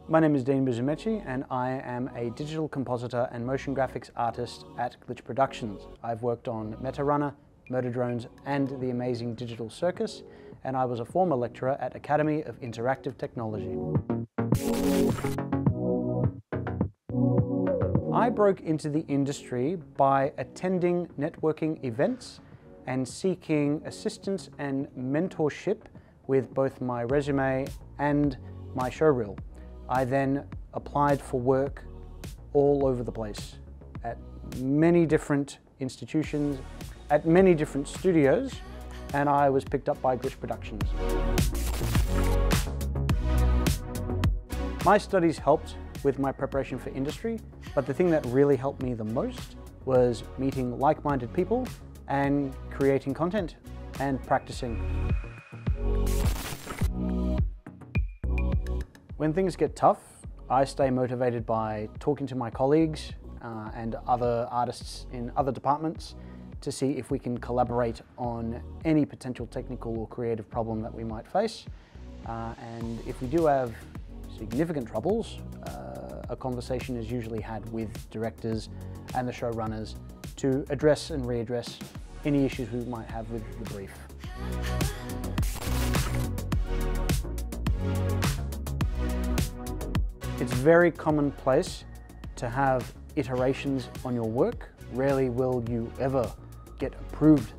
My name is Dean Musumeci and I am a digital compositor and motion graphics artist at Glitch Productions. I've worked on Meta Runner, Motor Drones and the amazing digital Circus, and I was a former lecturer at Academy of Interactive Technology. I broke into the industry by attending networking events and seeking assistance and mentorship with both my resume and my showreel. I then applied for work all over the place at many different institutions, at many different studios, and I was picked up by Glitch Productions. My studies helped with my preparation for industry, but the thing that really helped me the most was meeting like-minded people and creating content and practicing. When things get tough, I stay motivated by talking to my colleagues and other artists in other departments to see if we can collaborate on any potential technical or creative problem that we might face. And if we do have significant troubles, a conversation is usually had with directors and the showrunners to address and readdress any issues we might have with the brief. It's very commonplace to have iterations on your work. Rarely will you ever get approved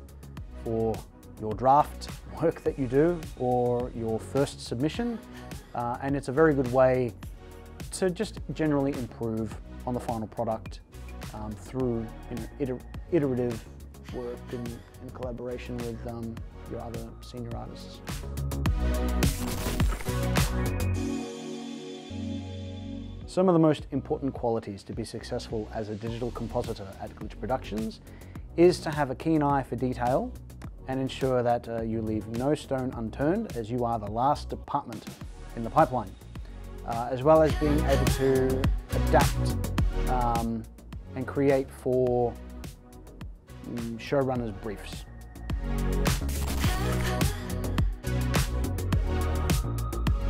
for your draft work that you do or your first submission. And it's a very good way to just generally improve on the final product through iterative work in collaboration with your other senior artists. Some of the most important qualities to be successful as a digital compositor at Glitch Productions is to have a keen eye for detail and ensure that you leave no stone unturned, as you are the last department in the pipeline, as well as being able to adapt and create for showrunners' briefs.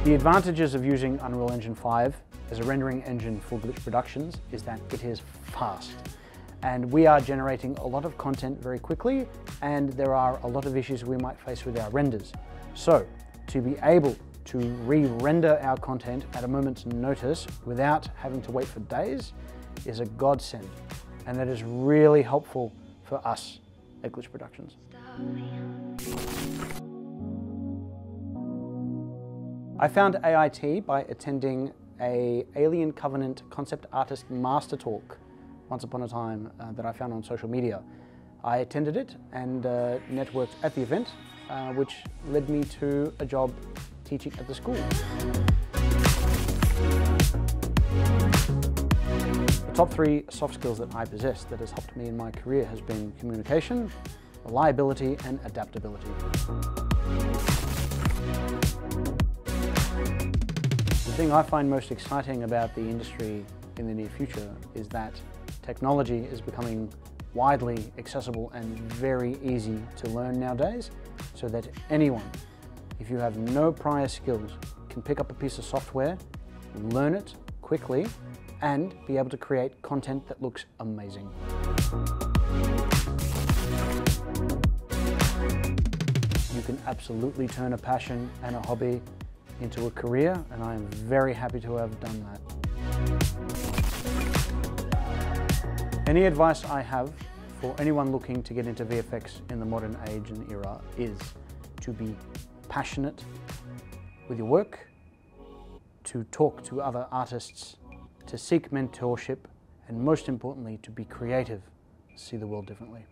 The advantages of using Unreal Engine 5 as a rendering engine for Glitch Productions is that it is fast. And we are generating a lot of content very quickly, and there are a lot of issues we might face with our renders. So, to be able to re-render our content at a moment's notice without having to wait for days is a godsend. And that is really helpful for us at Glitch Productions. I found AIT by attending an Alien Covenant concept artist MasterTalk once upon a time that I found on social media. I attended it and networked at the event, which led me to a job teaching at the school. The top 3 soft skills that I possess that has helped me in my career has been communication, reliability and adaptability. The thing I find most exciting about the industry in the near future is that technology is becoming widely accessible and very easy to learn nowadays, so that anyone, if you have no prior skills, can pick up a piece of software, learn it quickly, and be able to create content that looks amazing. You can absolutely turn a passion and a hobby into a career, and I am very happy to have done that. Any advice I have for anyone looking to get into VFX in the modern age and era is to be passionate with your work, to talk to other artists, to seek mentorship, and most importantly, to be creative, see the world differently.